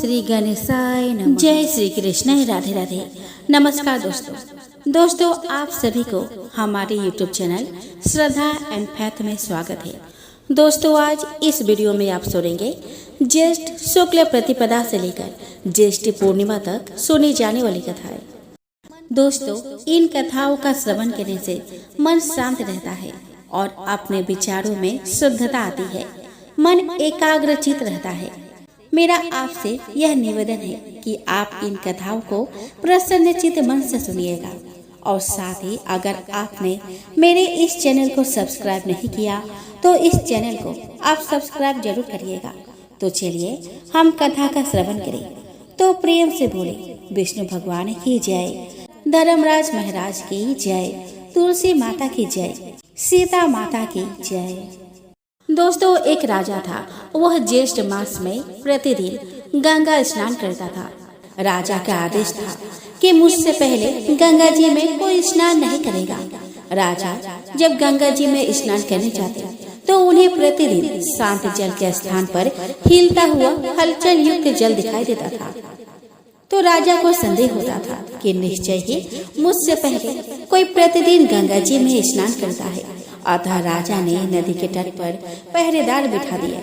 श्री गणेशाय नमः। जय श्री कृष्ण, राधे राधे। नमस्कार दोस्तों, आप सभी को हमारे YouTube channel Shraddha and faith में स्वागत है। दोस्तों, आज इस वीडियो में आप सुनेंगे ज्येष्ठ शुक्ल प्रतिपदा से लेकर ज्येष्ठ पूर्णिमा तक सुनी जाने वाली कथाएं। दोस्तों, इन कथाओं का श्रवण करने से मन शांत रहता है और अपने विचारों में शुद्धता आती है, मन एकाग्रचित रहता है। मेरा आपसे यह निवेदन है कि आप इन कथाओं को प्रसन्नचित्त मन से सुनिएगा और साथ ही अगर आपने मेरे इस चैनल को सब्सक्राइब नहीं किया तो इस चैनल को आप सब्सक्राइब जरूर करिएगा। तो चलिए हम कथा का श्रवण करें। तो प्रेम से बोले विष्णु भगवान की जय, धर्मराज महाराज की जय, तुलसी माता की जय, सीता माता की जय। दोस्तों, एक राजा था। वह ज्येष्ठ मास में प्रतिदिन गंगा स्नान करता था। राजा का आदेश था कि मुझसे पहले गंगा जी में कोई स्नान नहीं करेगा। राजा जब गंगा जी में स्नान करने जाते तो उन्हें प्रतिदिन शांत जल के स्थान पर हिलता हुआ हलचल युक्त जल दिखाई देता था। तो राजा को संदेह होता था कि निश्चय ही मुझसे पहले कोई प्रतिदिन गंगा जी में स्नान करता है। अतः राजा ने नदी के तट पर पहरेदार बिठा दिया।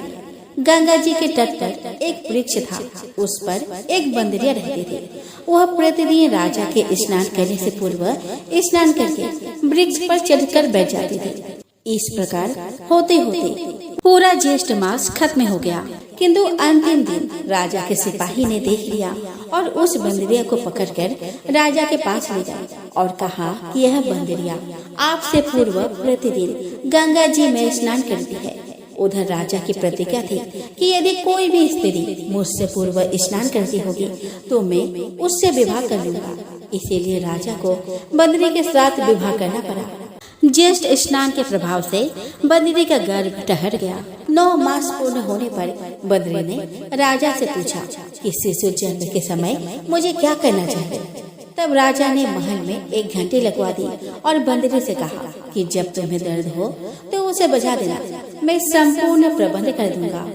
गंगा जी के तट पर एक वृक्ष था, उस पर एक बंदरिया रहती थी। वह प्रतिदिन राजा के स्नान करने से पूर्व स्नान करके वृक्ष पर चढ़कर बैठ जाती थी। इस प्रकार होते होते पूरा ज्येष्ठ मास खत्म हो गया, किंतु अंतिम दिन राजा के सिपाही ने देख लिया और उस बंदरिया को पकड़कर राजा के पास ले गए और कहा कि यह बंदरिया आपसे पूर्व प्रतिदिन गंगा जी में स्नान करती है। उधर राजा की प्रतिज्ञा थी कि यदि कोई भी स्त्री मुझसे पूर्व स्नान करती होगी तो मैं उससे विवाह कर लूंगा। इसीलिए राजा को बंदरी के साथ विवाह करना पड़ा। ज्येष्ठ स्नान के प्रभाव से बंदरी का गर्भ ठहर गया। 9 मास पूर्ण होने पर बंदरी ने राजा से पूछा कि शिशु जन्म के समय मुझे क्या करना चाहिए। तब राजा ने महल में एक घंटी लगवा दी और बंदरी से कहा कि जब तुम्हें दर्द हो तो उसे बजा देना, मैं संपूर्ण प्रबंध कर दूंगा।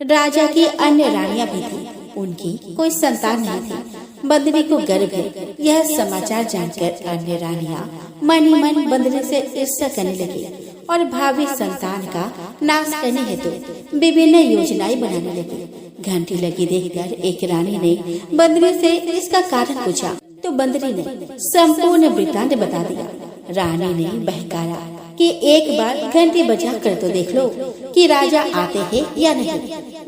राजा की अन्य रानियां भी थी, उनकी कोई संतान नहीं थी। बंदरी को गर्भ है यह समाचार जानकर अन्य रानियां मन ही मन बंदरी से ईर्ष्या करने लगी और भावी संतान का नाश करने हेतु विभिन्न योजनाएं बनाने लगी। घंटी लगी देखकर एक रानी ने बंदरी से इसका कारण पूछा तो बंदरी ने संपूर्ण वृत्तांत बता दिया। रानी ने बहकाया कि एक बार घंटी बजा कर तो देख लो कि राजा आते हैं या नहीं।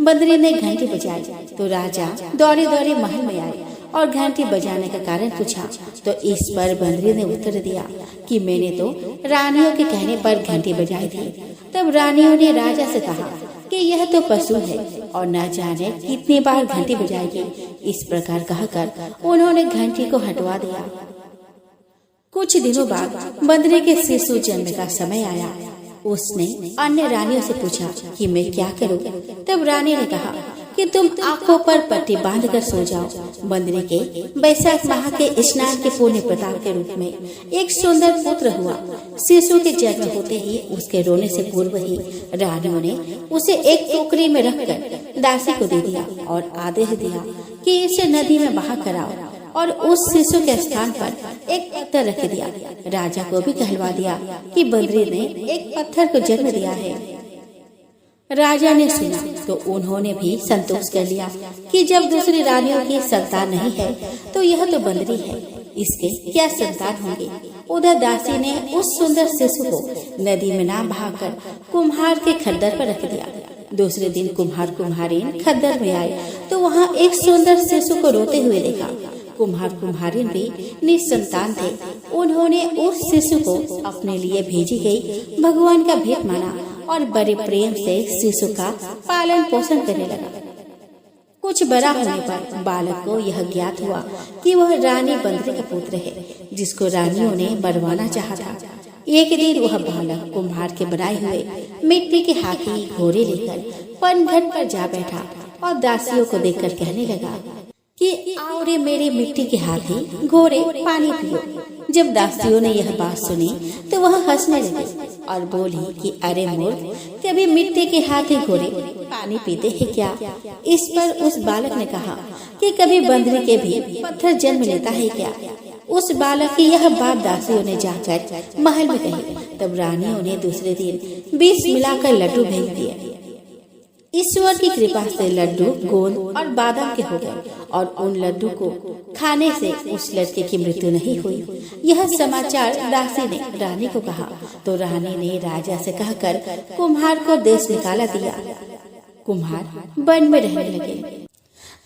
बंदरी ने घंटी बजाई तो राजा दौड़े दौड़े महल में आए और घंटी बजाने का कारण पूछा तो इस पर बंदरी ने उत्तर दिया कि मैंने तो रानियों के कहने पर घंटी बजाई थी। तब रानियों ने राजा से कहा कि यह तो पशु है और न जाने कितनी बार घंटी बजाएगी। इस प्रकार कहकर उन्होंने घंटी को हटवा दिया। कुछ दिनों बाद बंदरी के शिशु जन्म का समय आया। उसने अन्य रानियों से पूछा कि मैं क्या करूं। तब रानी ने कहा कि तुम आंखों पर पट्टी बांधकर सो जाओ। बंदरी के वैशाख माह के स्नान के पुण्य प्रताप के रूप में एक सुंदर पुत्र हुआ। शिशु के जन्म होते ही उसके रोने से पूर्व ही रानियों ने उसे एक टोकरी में रखकर दासी को दे दिया और आदेश दिया कि इसे नदी में बहा कराओ और उस शिशु के स्थान पर एक पत्थर रख दिया। राजा को भी कहलवा दिया कि बंदरी ने एक पत्थर को जन्म दिया है। राजा ने सुना तो उन्होंने भी संतोष कर लिया कि जब दूसरी रानियों की संतान नहीं है तो यह तो बंदरी है, इसके क्या संतान होंगे। उधर दासी ने उस सुंदर शिशु को नदी में ना बहाकर कुम्हार के खद्दर पर रख दिया। दूसरे दिन कुम्हार कुम्हारिन खद्दर में आए तो वहाँ एक सुंदर शिशु को रोते हुए देखा। कुम्हार कुम्हारिन भी निसंतान थे। उन्होंने उस शिशु को अपने लिए भेजी गई भगवान का भेंट माना और बड़े प्रेम से शिशु का पालन पोषण करने लगा। कुछ बड़ा होने पर बालक को यह ज्ञात हुआ कि वह रानी बंदरी का पुत्र है जिसको रानियों ने बरवाना चाहा था। एक दिन वह बालक कुम्हार के बनाए हुए मिट्टी के हाथी घोड़े लेकर पनघट पर जा बैठा और दासियों को देखकर कहने लगा कि आओ रे मेरे मिट्टी के हाथी घोड़े पानी पियो। जब दासियों ने यह बात सुनी तो वह हंसने लगी और बोली कि अरे मूर्ख, कभी मिट्टी के हाथी घोड़े पानी पीते हैं क्या? इस पर उस बालक ने कहा कि कभी बंदरी के भी पत्थर जन्म लेता है क्या? उस बालक की यह बात दासियों ने जाकर महल में कही। तब रानियों ने दूसरे दिन बीज मिलाकर लड्डू भेज दिए। ईश्वर की कृपा से लड्डू गोंद और बादाम के हो गए और उन लड्डू को खाने से उस लड़के की मृत्यु नहीं हुई। यह समाचार दासी ने रानी को कहा तो रानी ने राजा से कहकर कुम्हार को देश निकाला दिया। कुम्हार वन में रहने लगे।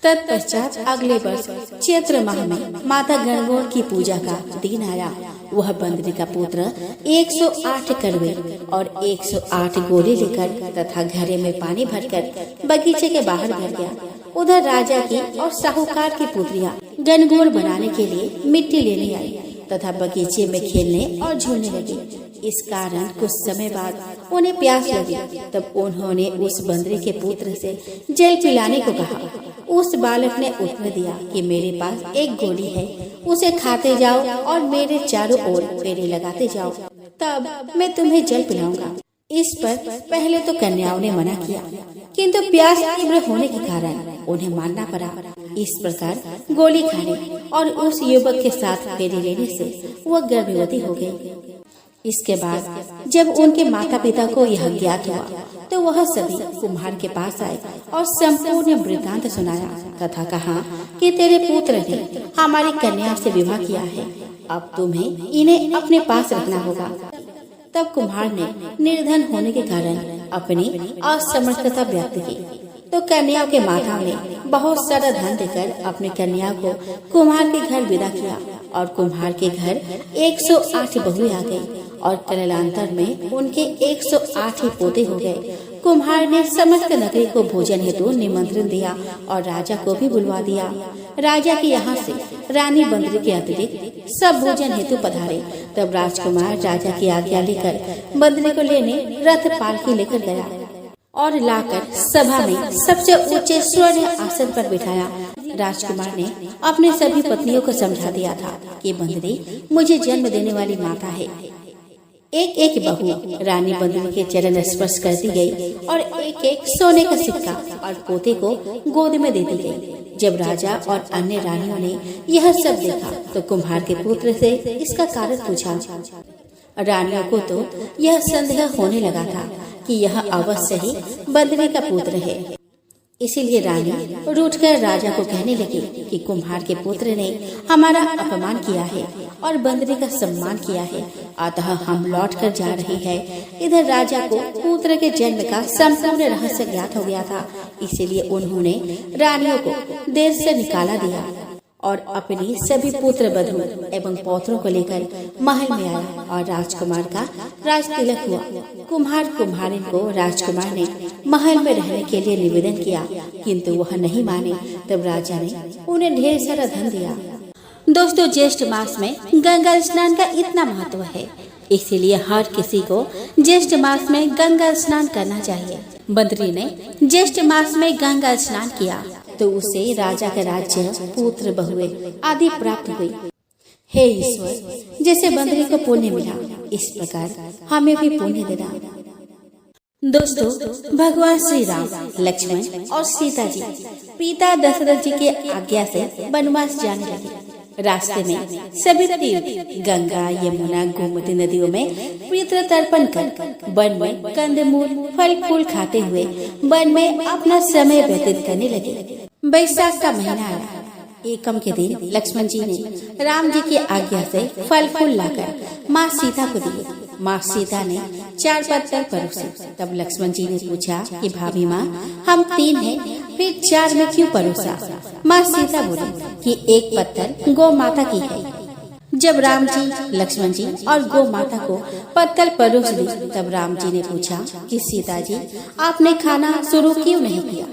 तत्पश्चात अगले वर्ष चैत्र माह में माता गणगौर की पूजा का दिन आया। वह बंदरी का पुत्र 108 कड़वे और 108 गोले लेकर तथा घड़े में पानी भरकर बगीचे के बाहर घर गया। उधर राजा की और साहूकार की पुत्रियां गणगौर बनाने के लिए मिट्टी लेने आई तथा बगीचे में खेलने और झूलने लगी। इस कारण कुछ समय बाद उन्हें प्यास लगी। तब उन्होंने उस बंदरी के पुत्र से जल पिलाने को कहा। उस बालक ने उत्तर दिया कि मेरे पास एक गोली है, उसे खाते जाओ और मेरे चारों ओर फेरे लगाते जाओ, तब मैं तुम्हें जल पिलाऊंगा। इस पर पहले तो कन्याओं ने मना किया, किंतु प्यास तीव्र होने के कारण उन्हें मानना पड़ा। इस प्रकार गोली खाने और उस युवक के साथ फेरे लेने से वह गर्भवती हो गई। इसके बाद जब उनके माता पिता को यह ज्ञात हुआ तो वह सभी कुम्हार के पास आए और संपूर्ण वृत्तांत सुनाया तथा कहा कि तेरे पुत्र ने हमारी कन्या से विवाह किया है, अब तुम्हें इन्हें अपने पास रखना होगा। तब कुम्हार ने निर्धन होने के कारण अपनी असमर्थता व्यक्त की तो कन्या के माताओं ने बहुत सारा धन देकर अपनी कन्या को कुम्हार के घर विदा किया और कुम्हार के घर 108 बहुएं आ गई और कालांतर में उनके 108 ही पोते हो गए। कुम्हार ने समस्त नगरी को भोजन हेतु निमंत्रण दिया और राजा को भी बुलवा दिया। राजा के यहाँ से रानी बंदरी के अतिरिक्त सब भोजन हेतु पधारे। तब राजकुमार राजा की आज्ञा लेकर बंदरी को लेने रथ पालकी लेकर गया और लाकर सभा में सबसे ऊंचे स्वर्ण आसन पर बिठाया। राजकुमार ने अपने सभी पत्नियों को समझा दिया था कि बंदरी मुझे जन्म देने वाली माता है। एक एक बहू रानी बंदरी के चरण स्पर्श करती गई और एक एक सोने का सिक्का और पोते को गोद में देती गई। जब राजा और अन्य रानियों ने यह सब देखा तो कुम्हार के पुत्र से इसका कारण पूछा। रानियों को तो यह संदेह होने लगा था कि यह अवश्य ही बंदरी का पुत्र है। इसीलिए रानी रूठकर राजा को कहने लगी कि कुम्हार के पुत्र ने हमारा अपमान किया है और बंदरी का सम्मान किया है, अतः हम लौट कर जा रहे हैं। इधर राजा को पुत्र के जन्म का संपूर्ण रहस्य ज्ञात हो गया था, इसीलिए उन्होंने रानियों को देश से निकाला दिया और अपनी सभी पुत्र बधू एवं पौत्रों को लेकर महल में आया और राजकुमार का राज तिलक हुआ। कुम्हार कुम्हारिन को राजकुमार ने महल में रहने के लिए निवेदन किया, किंतु वह नहीं माने। तब राजा ने उन्हें ढेर सारा धन दिया। दोस्तों, ज्येष्ठ मास में गंगा स्नान का इतना महत्व है, इसीलिए हर किसी को ज्येष्ठ मास में गंगा स्नान करना चाहिए। बंदरी ने ज्येष्ठ मास में गंगा स्नान किया तो उसे राजा का राज्य, पुत्र, बहुएं आदि प्राप्त हुई। हे ईश्वर, जैसे बंदरी को पुण्य मिला, इस प्रकार हमें भी पुण्य देना। दोस्तों, भगवान श्री राम, लक्ष्मण और सीता जी पिता दशरथ जी के आज्ञा से वनवास जाने लगे। रास्ते में सभी तीर्थ गंगा, यमुना, गोमती नदियों में पितृ तर्पण कर वन में कंदमूल, फल फूल खाते हुए वन में अपना समय व्यतीत करने लगे। बैसाख का महीना आया। एकम के दिन लक्ष्मण जी ने राम जी की आज्ञा से फल फूल लाकर माँ सीता को दिए। माँ सीता ने 4 पत्तल परोसे। तब लक्ष्मण जी ने पूछा कि भाभी माँ, हम 3 हैं, फिर 4 में क्यों परोसा? माँ सीता बोली कि एक पत्तल गौ माता की है। जब राम जी, लक्ष्मण जी और गौ माता को पत्तल परोस दी, तब राम जी ने पूछा कि सीता जी, आपने खाना शुरू क्यों नहीं किया?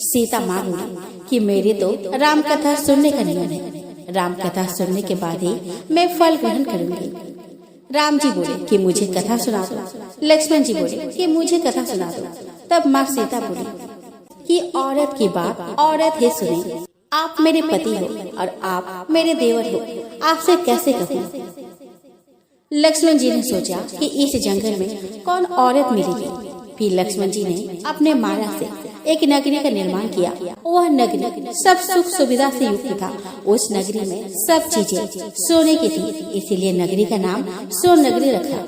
सीता माँ बोली कि मेरे तो राम कथा सुनने का नियम है, राम कथा सुनने के बाद ही मैं फल ग्रहण करूंगी। राम जी बोले कि मुझे कथा सुना दो। लक्ष्मण जी बोले कि मुझे कथा सुना दो। तब माँ सीता बोली कि औरत की बात औरत ही सुने। आप मेरे पति हो और आप मेरे देवर हो, आपसे कैसे कहूँ? लक्ष्मण जी ने सोचा कि इस जंगल में कौन औरत मिलेगी। फिर लक्ष्मण जी ने अपने माया से एक नगरी का निर्माण किया। वह नगरी सब सुख सुविधा से युक्त था। उस नगरी में सब चीजें सोने की थी, इसीलिए नगरी का नाम सोन नगरी रखा।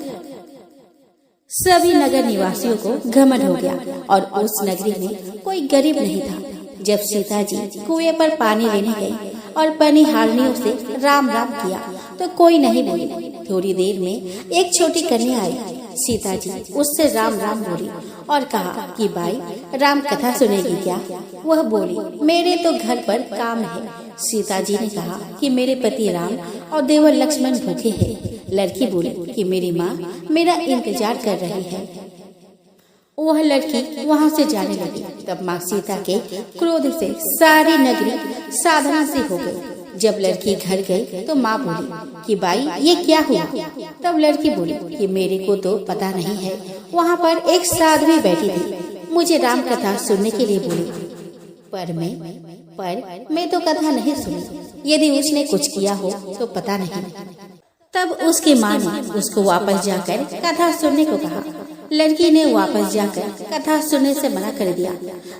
सभी नगर निवासियों को घमंड हो गया और उस नगरी में कोई गरीब नहीं था। जब सीता जी कुएं पर पानी लेने गए और पनिहारनियों से राम राम किया तो कोई नहीं बोली। थोड़ी देर में एक छोटी कन्या आई। सीता जी उससे राम राम बोली और कहा कि भाई राम कथा सुनेगी क्या। वह बोली मेरे तो घर पर काम है। सीता जी ने कहा कि मेरे पति राम और देवर लक्ष्मण भूखे हैं। लड़की बोली कि मेरी माँ मेरा इंतजार कर रही है। वह लड़की वहाँ से जाने लगी। तब माँ सीता के क्रोध से सारी नगरी साधारण सी हो गई। जब लड़की घर गई तो माँ बोली कि भाई ये क्या हुआ। तब लड़की बोली कि मेरे को तो पता नहीं है, वहाँ पर एक साध्वी बैठी थी, मुझे राम कथा सुनने के लिए बोली, पर मैं तो कथा नहीं सुनी। यदि उसने कुछ किया हो तो पता नहीं। तब उसकी माँ ने उसको वापस जाकर कथा सुनने को कहा। लड़की ने वापस जाकर कथा सुनने से मना कर दिया।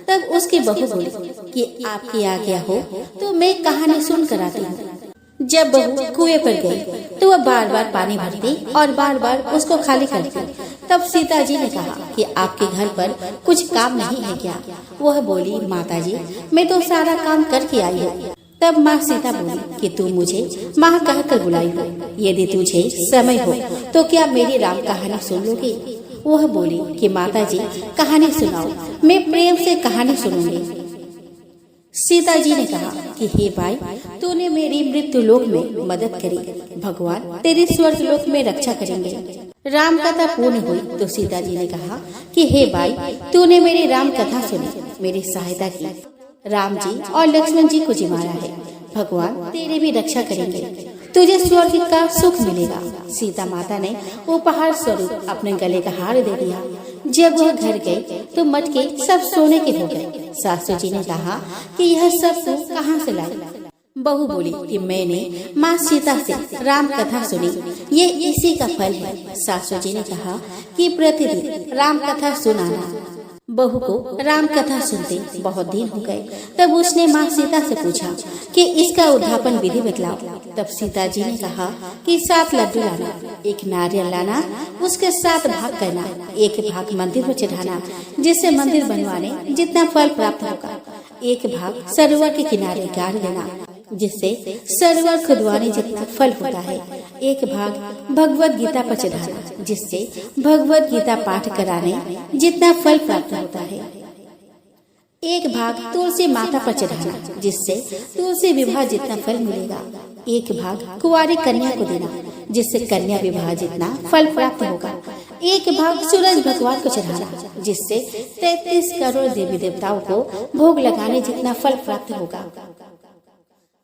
तब उसकी बहू बोली कि आपकी आज्ञा हो तो मैं कहानी सुन कर आती हूँ। जब बहू कुएं पर गई तो वह बार बार पानी भरती और बार बार उसको खाली करती। तब सीता जी ने कहा कि आपके घर पर कुछ काम नहीं है क्या। वह बोली माता जी मैं तो सारा काम करके आई हूँ। तब माँ सीता बोली कि तू मुझे माँ कहकर बुलाई हो, यदि तुझे समय हो तो क्या मेरी राम कहानी सुन लोगी। वह बोली कि माता जी कहानी सुनाओ, मैं प्रेम से कहानी सुनूंगी। सीता जी ने कहा कि हे भाई तूने मेरी मृत्यु लोक में मदद करी, भगवान तेरी स्वर्ग लोक में रक्षा करेंगे। राम कथा पूर्ण हुई तो सीता जी ने कहा कि हे भाई तूने मेरी राम कथा सुनी, मेरी सहायता की। राम जी और लक्ष्मण जी को जिमाया है, भगवान तेरी भी रक्षा करेंगे, तुझे स्वर्ग का सुख मिलेगा। सीता माता ने उपहार स्वरूप अपने गले का हार दे दिया। जब वह घर गए तो मटके सब सोने के हो गए। सासू जी ने कहा कि यह सब तू कहाँ से लाई। बहू बोली कि मैंने माँ सीता से राम कथा सुनी, ये इसी का फल है। सासू जी ने कहा कि प्रतिदिन राम कथा सुनाना। बहू को राम कथा सुनते बहुत दिन हो गए। तब उसने माँ सीता से पूछा कि इसका उद्यापन विधि बतलाओ। तब सीता जी ने कहा कि 7 लड्डू लाना, 1 नारियल लाना, उसके 7 भाग करना, 1 भाग मंदिर में चढ़ाना, जिससे मंदिर बनवाने जितना फल प्राप्त होगा। 1 भाग सरोवर के किनारे गाड़ देना, जिससे सरोवर खुदवाने जितना फल होता है। 1 भाग भगवत गीता पर चढ़ाना, जिससे भगवत गीता पाठ कराने जितना फल प्राप्त होता है। 1 भाग तुलसी माता पर चढ़ाना, जिससे तुलसी विवाह जितना फल मिलेगा। 1 भाग कुंवारी कन्या को देना, जिससे कन्या विवाह जितना फल प्राप्त होगा। 1 भाग सूरज भगवान को चढ़ाना, जिससे 33 करोड़ देवी देवताओं को भोग लगाने जितना फल प्राप्त होगा।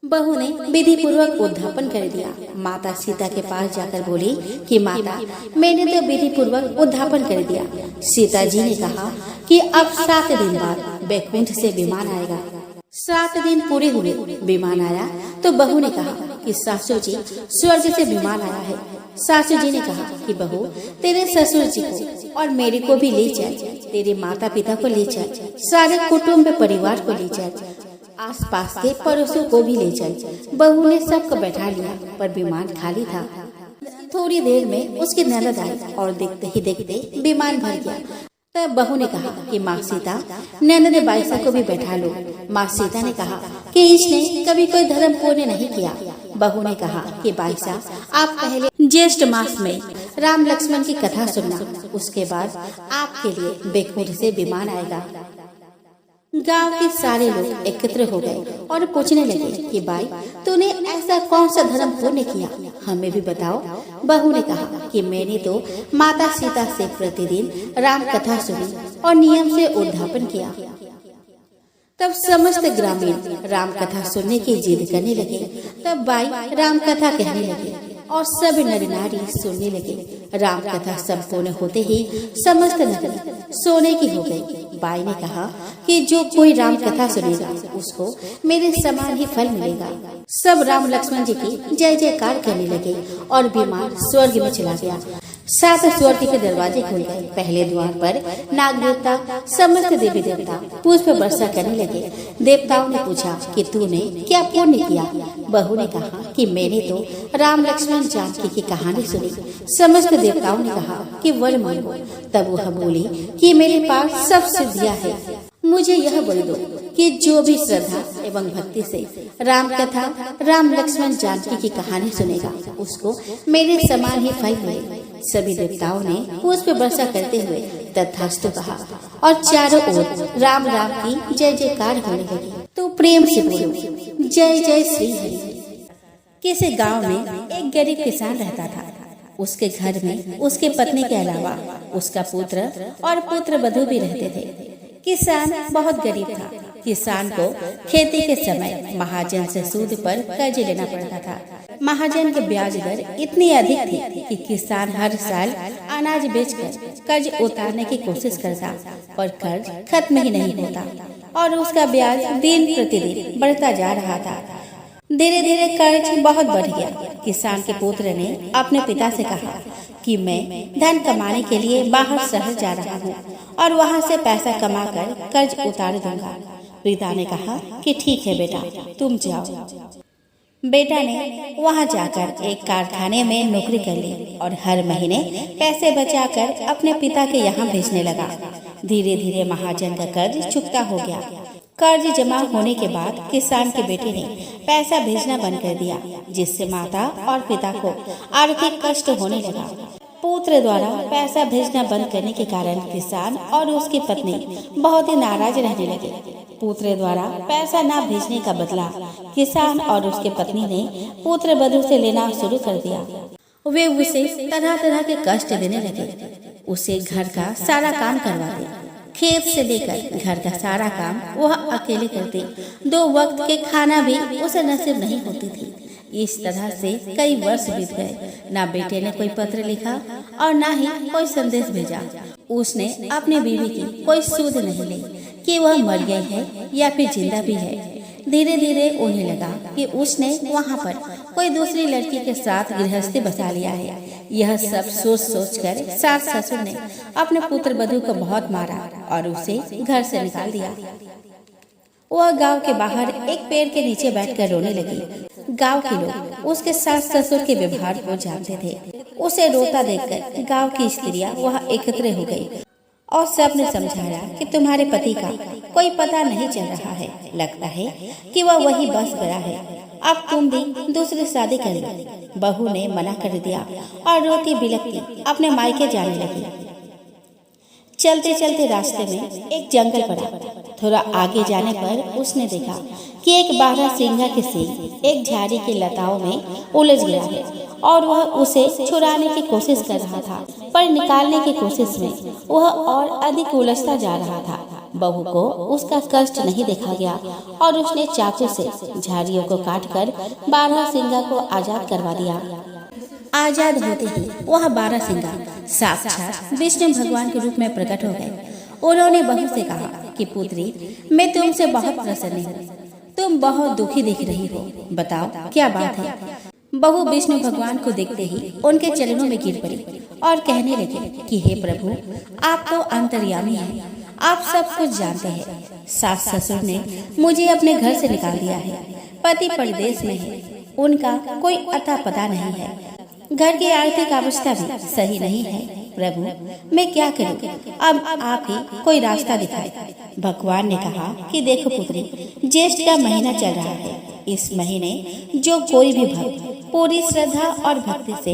बहू ने विधि पूर्वक उद्यापन कर दिया। माता सीता के पास जाकर बोली कि माता मैंने तो विधि पूर्वक उद्यापन कर दिया। सीता जी ने कहा कि अब 7 दिन बाद बैकुंठ से विमान आएगा। 7 दिन पूरे हुए, विमान आया तो बहू ने कहा कि सासू जी स्वर्ग से विमान आया है। सासू जी ने कहा कि बहू तेरे ससुर जी को और मेरे को भी ले जाए, तेरे माता पिता को ले जाए, सारे कुटुम्ब परिवार को ले जाए, आसपास के पड़ोसों को भी ले जाए। बहू ने सबको बैठा लिया, पर विमान खाली था। थोड़ी देर में उसकी ननद आई और देखते ही देखते विमान भर गया। तब बहू ने कहा कि माँ सीता ननद बाईसा को भी बैठा लो। माँ सीता ने कहा कि इसने कभी कोई धर्म पुण्य नहीं किया। बहू ने कहा कि बाईसा आप पहले ज्येष्ठ मास में राम लक्ष्मण की कथा सुनना, उसके बाद आपके लिए बैकुंठ से विमान आएगा। गांव के सारे लोग एकत्र हो गए और पूछने लगे कि भाई तूने ऐसा कौन सा धर्म पुण्य किया, हमें भी बताओ। बहू ने कहा कि मैंने तो माता सीता से प्रतिदिन राम कथा सुनी और नियम से उद्यापन किया। तब समस्त ग्रामीण राम कथा सुनने की जिद करने लगे। तब बाई राम कथा कहने लगे और सब नर नारी सुनने लगे। राम कथा संपूर्ण होते ही समस्त नगरी सोने की हो गई। बाई ने कहा कि जो कोई राम कथा सुनेगा उसको मेरे समान ही फल मिलेगा। सब राम लक्ष्मण जी की जय जयकार करने लगे और विमान स्वर्ग में चला गया। सात स्वर्ग के दरवाजे खुल गए। पहले द्वार पर नाग देवता, समस्त देवी देवता पुष्प वर्षा करने लगे। देवताओं ने पूछा कि तूने क्या पुण्य किया? बहू ने कहा कि मैंने तो राम लक्ष्मण जानकी की कहानी सुनी। समस्त देवताओं ने कहा कि वर मांगो। तब वह बोली कि मेरे पास सब सिद्धियां है, मुझे यह बोल दो कि जो भी श्रद्धा एवं भक्ति से राम कथा, राम लक्ष्मण जानकी की कहानी सुनेगा उसको मेरे समान ही फल मिले। सभी देवताओं ने पुष्प वर्षा करते हुए तथास्तु कहा और चारों ओर राम राम की जय जयकार होने लगी। तो प्रेम से बोलो जय जय श्री हरि। किसी गांव में एक गरीब किसान रहता था। उसके घर में उसके पत्नी के अलावा उसका पुत्र और पुत्र वधू भी रहते थे। किसान बहुत गरीब था। किसान को खेती के समय महाजन से सूद पर कर्ज लेना पड़ता था। महाजन के ब्याज दर इतनी अधिक थी कि किसान हर साल अनाज बेचकर कर्ज उतारने की कोशिश करता, पर कर्ज खत्म ही नहीं होता और उसका ब्याज दिन प्रतिदिन बढ़ता जा रहा था। धीरे धीरे कर्ज बहुत बढ़ गया। किसान के पुत्र ने अपने पिता से कहा कि मैं धन कमाने के लिए बाहर शहर जा रहा हूँ और वहाँ से पैसा कमाकर कर्ज उतार दूंगा। पिता ने कहा कि ठीक है बेटा, तुम जाओ। बेटा ने वहाँ जाकर एक कारखाने में नौकरी कर ली और हर महीने पैसे बचाकर अपने पिता के यहाँ भेजने लगा। धीरे धीरे महाजन का कर्ज चुकता हो गया। कर्ज जमा होने के बाद किसान के बेटे ने पैसा भेजना बंद कर दिया, जिससे माता और पिता को आर्थिक कष्ट होने लगा। पुत्र द्वारा पैसा भेजना बंद करने के कारण किसान और उसकी पत्नी बहुत ही नाराज रहने लगे। पुत्र द्वारा पैसा न भेजने का बदला किसान और उसके पत्नी ने पुत्र वधू से लेना शुरू कर दिया। वे उसे तरह तरह के कष्ट देने लगे। उसे घर का सारा काम करवाते, खेत से लेकर घर का सारा काम वह अकेले करते। 2 वक्त के खाना भी उसे नसीब नहीं होती थी। इस तरह से कई वर्ष बीत गए। ना बेटे ने कोई पत्र लिखा और ना ही कोई संदेश भेजा। उसने अपनी बीवी की कोई सुध नहीं ली कि वह मर गई है या फिर जिंदा भी है। धीरे धीरे उन्हें लगा कि उसने वहाँ पर कोई दूसरी लड़की के साथ गृहस्थी बसा लिया है। यह सब सोच सोचकर सास ससुर ने अपने पुत्र वधू को बहुत मारा और उसे घर से निकाल दिया। वह गांव के बाहर एक पेड़ के नीचे बैठकर रोने लगी। गांव के लोग उसके सास ससुर के व्यवहार को जानते थे। उसे रोता देखकर गांव की स्त्रियां वहां एकत्र हो गई और सबने समझाया कि तुम्हारे पति का कोई पता नहीं चल रहा है, लगता है कि वह वही बस गया है, अब तुम भी दूसरी शादी कर लो। बहू ने मना कर दिया और रोती बिलखती अपने मायके जाने लगी। चलते चलते रास्ते में एक जंगल पड़ा। थोड़ा आगे जाने पर उसने देखा कि एक बारहसिंगा के सिंह एक झाड़ी की लताओं में उलझ गया है और वह उसे छुड़ाने की कोशिश कर रहा था, पर निकालने की कोशिश में वह और अधिक उलझता जा रहा था। बहू को उसका कष्ट नहीं देखा गया और उसने चाकू से झाड़ियों को काटकर बारहसिंगा को आजाद करवा दिया। आजाद होते ही वह बारहसिंगा साक्षात विष्णु भगवान के रूप में प्रकट हो गए। उन्होंने बहू से कहा कि पुत्री, मैं तुमसे बहुत प्रसन्न हूँ, तुम बहुत दुखी दिख रही हो, बताओ क्या बात है। बहू विष्णु भगवान को देखते ही उनके चरणों में गिर पड़ी और कहने लगे कि हे प्रभु, आप तो अंतर्यामी हैं, आप सब कुछ जानते हैं। सास ससुर ने मुझे अपने घर से निकाल दिया है, पति परदेश में है, उनका कोई अता पता नहीं है, घर की आर्थिक अवस्था भी सही नहीं है। प्रभु, मैं क्या करूं? अब आप ही कोई रास्ता दिखाए। भगवान ने कहा कि देखो पुत्री, ज्येष्ठ का महीना चल रहा है। इस महीने जो कोई भी भक्त पूरी श्रद्धा और भक्ति से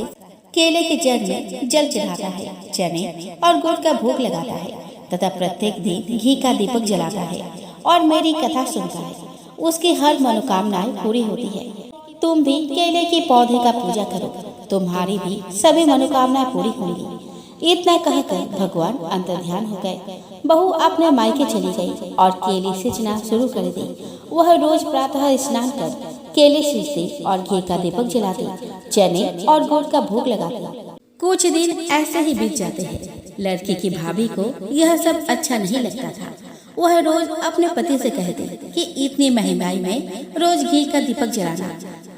केले के जड़ में जल चढ़ाता है, चने और गुड़ का भोग लगाता है तथा प्रत्येक दिन घी का दीपक जलाता है और मेरी कथा सुनता है, उसकी हर मनोकामनाएं पूरी होती है। तुम भी केले के पौधे का पूजा करो, तुम्हारी भी सभी मनोकामनाएं पूरी होंगी। इतना कहकर भगवान अंतर्ध्यान हो गए। बहू अपने मायके चली गई और केले सींचना शुरू कर दी। वह रोज प्रातः स्नान कर केले सींचती और घी का दीपक जलाती, चने और गुड़ का भोग लगाती। कुछ दिन ऐसे ही बीत जाते हैं। लड़की की भाभी को यह सब अच्छा नहीं लगता था। वह रोज अपने पति से कहती कि इतनी महंगाई में रोज घी का दीपक जलाना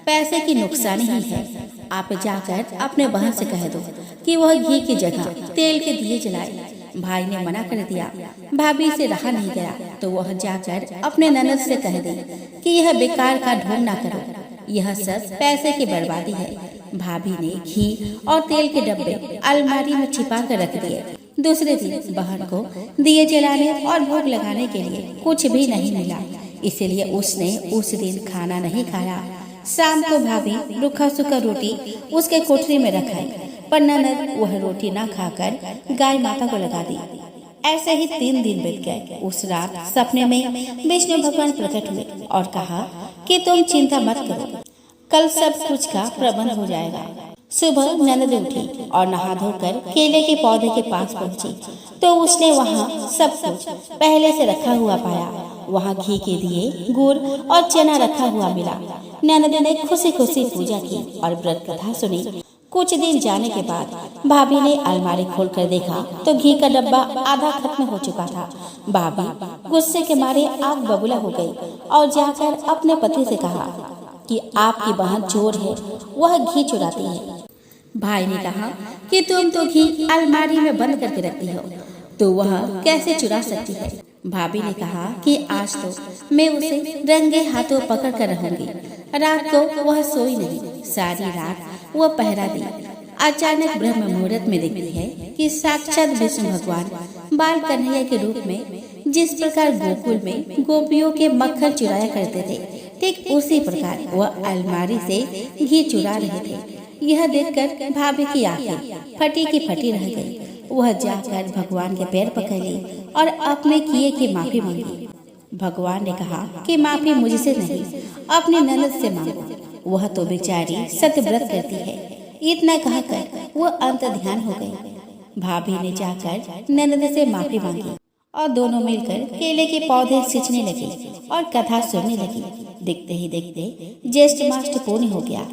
पैसे की नुकसानी ही है। आप जाकर अपने बहन से कह दो कि वह घी की जगह तेल के दिए जलाए। भाई ने मना कर दिया। भाभी से रहा नहीं गया तो वह जाकर अपने ननद से कह दी कि यह बेकार का ढोंग ना करो, यह सब पैसे की बर्बादी है। भाभी ने घी और तेल के डब्बे अलमारी में छिपा कर रख दिए। दूसरे दिन बहन को दिए जलाने और भोग लगाने के लिए कुछ भी नहीं मिला, इसलिए उसने उस दिन खाना नहीं खाया। शाम को भाभी रूखा सूखा रोटी उसके कोठरी में रखाई, पर ननद वह रोटी न खाकर गाय माता को लगा दी। ऐसे ही 3 दिन बीत गए। उस रात सपने में विष्णु भगवान प्रकट हुए और कहा कि तुम चिंता मत करो, कल सब कुछ का प्रबंध हो जाएगा। सुबह ननद उठी और नहा धोकर केले के पौधे के पास पहुंची तो उसने वहां सब कुछ पहले से रखा हुआ पाया। वहां घी के दिए, गुड़ और चना रखा हुआ मिला। ननद ने खुशी खुशी पूजा की और व्रत कथा सुनी। कुछ दिन जाने के बाद भाभी ने अलमारी खोलकर देखा तो घी का डब्बा आधा खत्म हो चुका था। भाभी गुस्से के मारे आग बबूला हो गई और जाकर अपने पति से कहा कि आपकी बहन चोर है, वह घी चुराती है। भाई ने कहा कि तुम तो घी अलमारी में बंद करके रखती हो, तो वह कैसे चुरा सकती है। भाभी ने कहा कि आज तो मैं उसे रंगे हाथों पकड़ कर रहूंगी। रात को वह सोई नहीं, सारी रात वह पहरा दी। अचानक ब्रह्म मुहूर्त में देखती है कि साक्षात विष्णु भगवान बाल कन्हैया के रूप में जिस प्रकार गोकुल में गोपियों के मक्खन चुराया करते थे, ठीक उसी प्रकार वह अलमारी से घी चुरा रहे थे। यह देखकर भाभी की आंखें फटी की फटी रह गई। वह जाकर भगवान के पैर पकड़ ली और अपने किए की माफी मांगी। भगवान ने कहा कि माफी मुझसे नहीं, अपनी ननद से मांगो, वह तो बेचारी सत्य व्रत करती है। इतना कहकर वह अंत ध्यान हो गई। भाभी ने जाकर ननद से माफी मांगी और दोनों मिलकर केले के पौधे सींचने लगे और कथा सुनने लगी। देखते ही देखते ज्येष्ठ मास पूर्ण हो गया,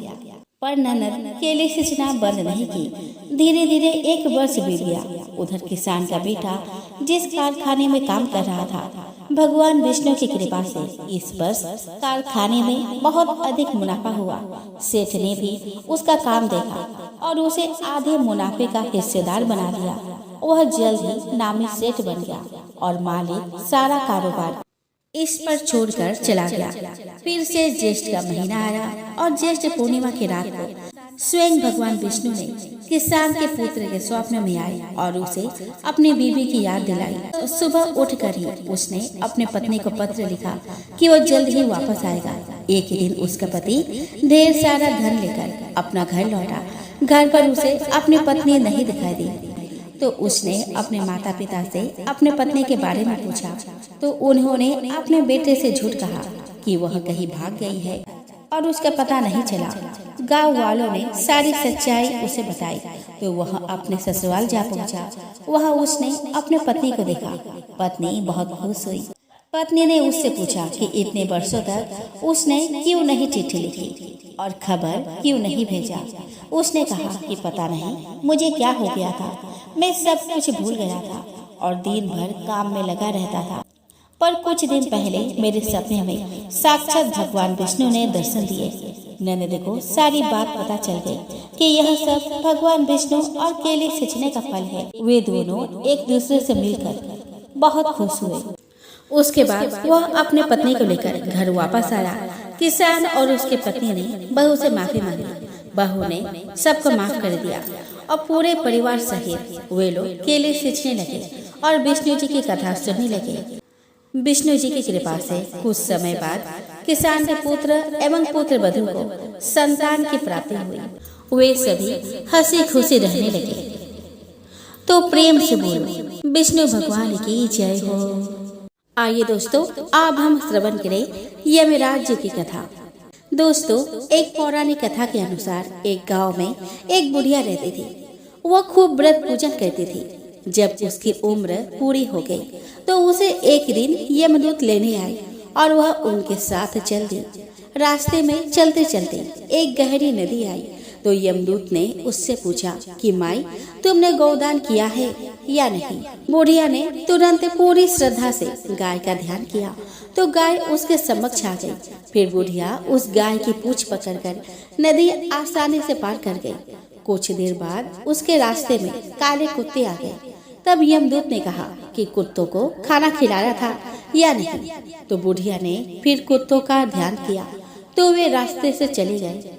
पर ननद केले सींचना बंद नहीं की। धीरे धीरे 1 वर्ष बीत गया। उधर किसान का बेटा जिस कारखाने में काम कर रहा था, भगवान विष्णु की कृपा से इस वर्ष कारखाने में बहुत अधिक मुनाफा हुआ। सेठ ने भी उसका काम देखा और उसे आधे मुनाफे का हिस्सेदार बना दिया। वह जल्द ही नामी सेठ बन गया और मालिक सारा कारोबार इस पर छोड़कर चला गया। फिर से ज्येष्ठ का महीना आया और ज्येष्ठ पूर्णिमा की रात को स्वयं भगवान विष्णु ने किसान के पुत्र के स्वप्न में आए और उसे अपनी बीवी की याद दिलाई। सुबह उठकर ही उसने अपने पत्नी को पत्र लिखा कि वह जल्द ही वापस आएगा। एक ही दिन उसका पति ढेर सारा धन लेकर अपना घर लौटा। घर पर उसे अपनी पत्नी नहीं दिखाई दी तो उसने अपने माता पिता से अपने पत्नी के बारे में पूछा तो उन्होंने अपने बेटे से झूठ कहा कि वह कहीं भाग गई है और उसका पता नहीं चला। गांव वालों ने सारी सच्चाई उसे बताई तो वह अपने ससुराल जा पहुंचा। वहां उसने अपने पत्नी को देखा। पत्नी बहुत खुश हुई। पत्नी ने उससे पूछा कि इतने वर्षों तक उसने क्यों नहीं चिट्ठी लिखी और खबर क्यों नहीं भेजा। उसने कहा कि पता नहीं मुझे क्या हो गया था, मैं सब कुछ भूल गया था और दिन भर काम में लगा रहता था। पर कुछ दिन पहले मेरे सपने में साक्षात भगवान विष्णु ने दर्शन दिए। ननद को सारी बात पता चल गई कि यह सब भगवान विष्णु और केले सींचने का फल है। वे दोनों एक दूसरे से मिलकर बहुत खुश हुए। उसके बाद वह अपने पत्नी को लेकर घर वापस आया। किसान और उसके पत्नी ने बहू से माफी मांगी। बहू ने सबको माफ कर दिया और पूरे परिवार सहित वे लोग केले सींचने लगे और विष्णु जी की कथा सुनने लगे। विष्णु जी की कृपा से कुछ समय बाद किसान के पुत्र एवं पुत्र वधू को संतान की प्राप्ति हुई। वे सभी हंसी खुशी रहने लगे। तो प्रेम से बोलो विष्णु भगवान की जय हो। आइए दोस्तों, अब हम श्रवण करें यमराज जी की कथा। दोस्तों, एक पौराणिक कथा के अनुसार एक गांव में एक बुढ़िया रहती थी। वह खूब व्रत पूजन करती थी। जब उसकी उम्र पूरी हो गई तो उसे एक दिन यमदूत लेने आए और वह उनके साथ चल दी। रास्ते में चलते चलते एक गहरी नदी आई तो यमदूत ने उससे पूछा कि माई, तुमने गौदान किया है? या नहीं। बुढ़िया ने तुरंत पूरी श्रद्धा से गाय का ध्यान किया तो गाय उसके समक्ष आ गई। फिर बुढ़िया उस गाय की पूंछ पकड़कर नदी आसानी से पार कर गई। कुछ देर बाद उसके रास्ते में काले कुत्ते आ गए। तब यमदूत ने कहा कि कुत्तों को खाना खिलाया था या नहीं। तो बुढ़िया ने फिर कुत्तों का ध्यान किया तो वे रास्ते से चले गए।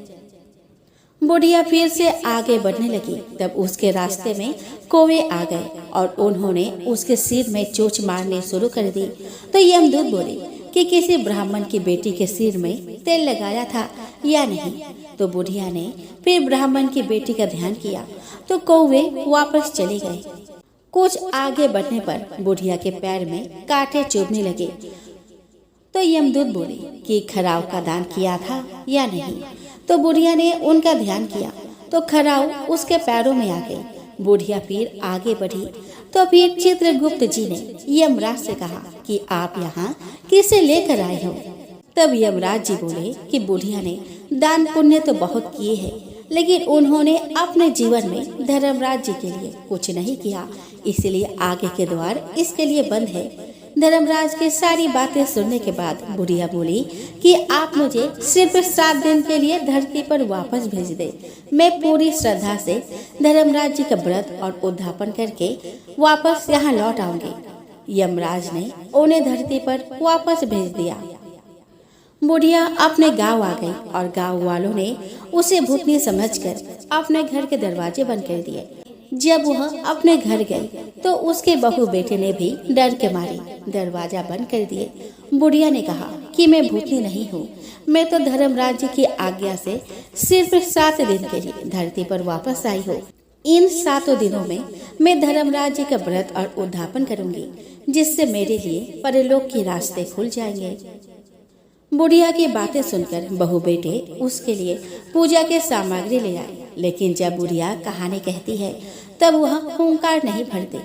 बुढ़िया फिर से आगे बढ़ने लगी। तब उसके रास्ते में कौवे आ गए और उन्होंने उसके सिर में चोंच मारने शुरू कर दी। तो यमदूत बोले कि किसी ब्राह्मण की बेटी के सिर में तेल लगाया था या नहीं। तो बुढ़िया ने फिर ब्राह्मण की बेटी का ध्यान किया तो कौवे वापस चले गए। कुछ आगे बढ़ने पर बुढ़िया के पैर में कांटे चुभने लगे। तो यमदूत बोले कि खराव का दान किया था या नहीं। तो बुढ़िया ने उनका ध्यान किया तो खराव उसके पैरों में आ गई। बुढ़िया फिर आगे बढ़ी तो फिर चित्रगुप्त जी ने यमराज से कहा कि आप यहाँ किसे लेकर आए हो। तब यमराज जी बोले कि बुढ़िया ने दान पुण्य तो बहुत किए हैं, लेकिन उन्होंने अपने जीवन में धर्मराज जी के लिए कुछ नहीं किया, इसलिए आगे के द्वार इसके लिए बंद है। धर्मराज की सारी बातें सुनने के बाद बुढ़िया बोली कि आप मुझे सिर्फ 7 दिन के लिए धरती पर वापस भेज दे। मैं पूरी श्रद्धा से धर्मराज जी का व्रत और उद्यापन करके वापस यहाँ लौट आऊंगी। यमराज ने उन्हें धरती पर वापस भेज दिया। बुढ़िया अपने गांव आ गई और गांव वालों ने उसे भूतनी समझकर अपने घर के दरवाजे बंद कर दिए। जब वह अपने घर गई तो उसके बहू बेटे ने भी डर के मारे दरवाजा बंद कर दिए। बुढ़िया ने कहा कि मैं भूतनी नहीं हूँ, मैं तो धर्मराज जी की आज्ञा से सिर्फ 7 दिन के लिए धरती पर वापस आई हूँ। इन 7 दिनों में मैं धर्मराज जी का व्रत और उद्यापन करूंगी, जिससे मेरे लिए परलोक के रास्ते खुल जाएंगे। बुढ़िया की बातें सुनकर बहू बेटे उसके लिए पूजा के सामग्री ले आए। लेकिन जब बुढ़िया कहानी कहती है तब वह हुंकार नहीं भरती,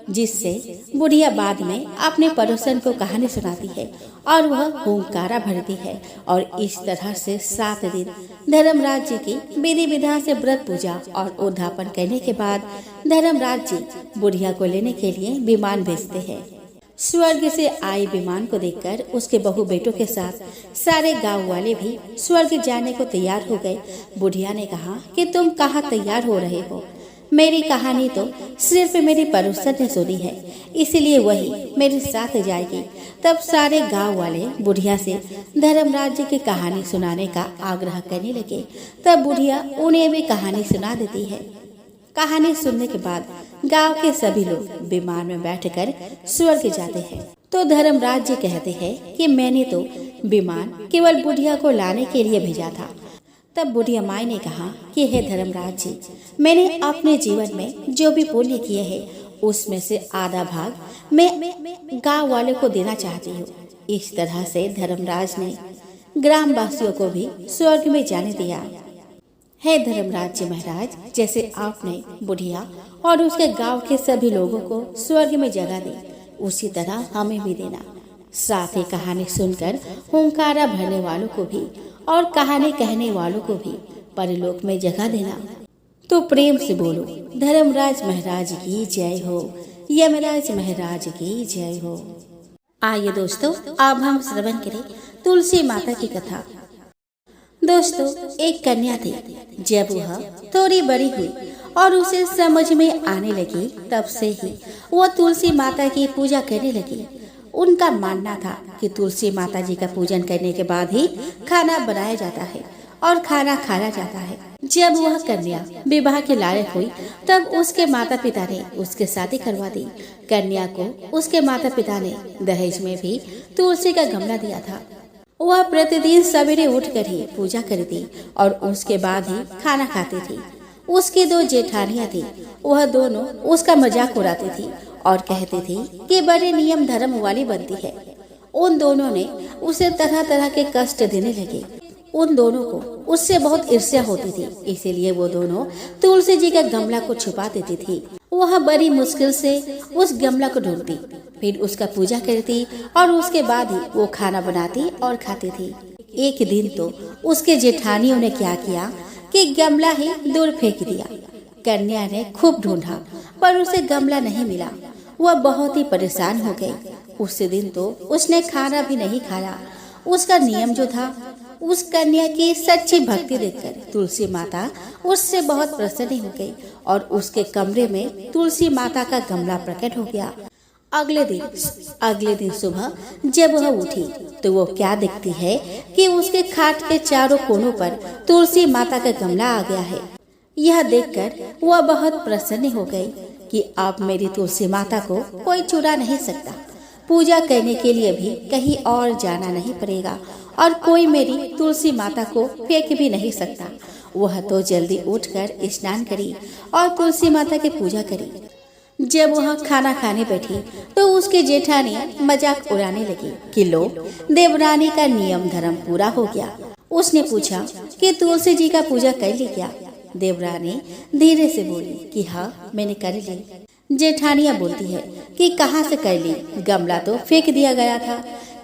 जिससे बुढ़िया बाद में अपने पड़ोसन को कहानी सुनाती है और वह हुंकारा भरती है। और इस तरह से 7 दिन धर्मराज जी की विधि विधान से व्रत पूजा और उद्यापन करने के बाद धर्मराज जी बुढ़िया को लेने के लिए विमान भेजते हैं। स्वर्ग से आए विमान को देखकर उसके बहू बेटों के साथ सारे गांव वाले भी स्वर्ग जाने को तैयार हो गए। बुढ़िया ने कहा कि तुम कहाँ तैयार हो रहे हो? मेरी कहानी तो सिर्फ मेरी पड़ोसन ने सुनी है, इसलिए वही मेरे साथ जाएगी। तब सारे गांव वाले बुढ़िया से धर्मराज जी की कहानी सुनाने का आग्रह करने लगे। तब बुढ़िया उन्हें भी कहानी सुना देती है। कहानी सुनने के बाद गांव के सभी लोग विमान में बैठकर स्वर्ग जाते हैं। तो धर्मराज जी कहते हैं कि मैंने तो विमान केवल बुढ़िया को लाने के लिए भेजा था। तब बुढ़िया माई ने कहा कि हे धर्मराज जी, मैंने अपने जीवन में जो भी पुण्य किए हैं उसमें से आधा भाग मैं गांव वाले को देना चाहती हूँ। इस तरह से धर्मराज ने ग्रामवासियों को भी स्वर्ग में जाने दिया। हे धर्मराज जी महाराज, जैसे आपने बुढ़िया और उसके गांव के सभी लोगों को स्वर्ग में जगह दी, उसी तरह हमें भी देना। साथ ही कहानी सुनकर हुंकारा भरने वालों को भी और कहानी कहने वालों को भी परलोक में जगह देना। तो प्रेम से बोलो, धर्मराज महाराज की जय हो, यमराज महाराज की जय हो। आइए दोस्तों, अब हम श्रवण करें तुलसी माता की कथा। दोस्तों, एक कन्या थी। जब वह थोड़ी बड़ी हुई और उसे समझ में आने लगी, तब से ही वह तुलसी माता की पूजा करने लगी। उनका मानना था कि तुलसी माता जी का पूजन करने के बाद ही खाना बनाया जाता है और खाना खाया जाता है। जब वह कन्या विवाह के लायक हुई, तब उसके माता पिता ने उसके शादी करवा दी। कन्या को उसके माता पिता ने दहेज में भी तुलसी का गमला दिया था। वह प्रतिदिन सवेरे उठकर ही पूजा करती और उसके बाद ही खाना खाती थी। उसकी 2 जेठानियां थी। वह दोनों उसका मजाक उड़ाती थी और कहती थी कि बड़े नियम धर्म वाली बनती है। उन दोनों ने उसे तरह तरह के कष्ट देने लगे। उन दोनों को उससे बहुत ईर्ष्या होती थी, इसीलिए वो दोनों तुलसी जी का गमला को छुपा देती थी। वह बड़ी मुश्किल से उस गमला को ढूंढती, फिर उसका पूजा करती और उसके बाद ही वो खाना बनाती और खाती थी। एक दिन तो उसके जेठानियों ने क्या किया कि गमला ही दूर फेंक दिया। कन्या ने खूब ढूंढा पर उसे गमला नहीं मिला। वह बहुत ही परेशान हो गई। उसी दिन तो उसने खाना भी नहीं खाया। उसका नियम जो था, उस कन्या की सच्ची भक्ति देखकर तुलसी माता उससे बहुत प्रसन्न हो गई और उसके कमरे में तुलसी माता का गमला प्रकट हो गया। अगले दिन सुबह जब वह उठी तो वो क्या देखती है कि उसके खाट के चारों कोनों पर तुलसी माता का गमला आ गया है। यह देखकर वह बहुत प्रसन्न हो गई कि अब मेरी तुलसी माता को कोई चुरा नहीं सकता। पूजा करने के लिए भी कहीं और जाना नहीं पड़ेगा और कोई मेरी तुलसी माता को फेंक भी नहीं सकता। वह तो जल्दी उठकर स्नान करी और तुलसी माता की पूजा करी। जब वह खाना खाने बैठी तो उसकी जेठानी मजाक उड़ाने लगी कि लो, देवरानी का नियम धर्म पूरा हो गया। उसने पूछा कि तुलसी जी का पूजा कर ली क्या? देवरानी धीरे से बोली कि हाँ, मैंने कर ली। जेठानियाँ बोलती है कि कहाँ से कर ली, गमला तो फेंक दिया गया था।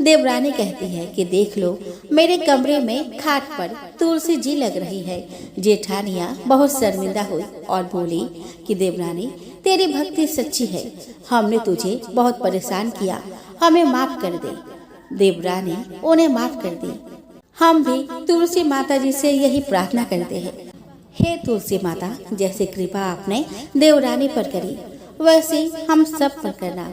देवरानी कहती है कि देख लो, मेरे कमरे में खाट पर तुलसी जी लग रही है। जेठानियाँ बहुत शर्मिंदा हुई और बोली कि देवरानी, तेरी भक्ति सच्ची है, हमने तुझे बहुत परेशान किया, हमें माफ कर दे। देवरानी उन्हें माफ कर दी। हम भी तुलसी माता जी से यही प्रार्थना करते हैं, हे तुलसी माता, जैसे कृपा आपने देवरानी पर करी वैसे हम सब पर करना।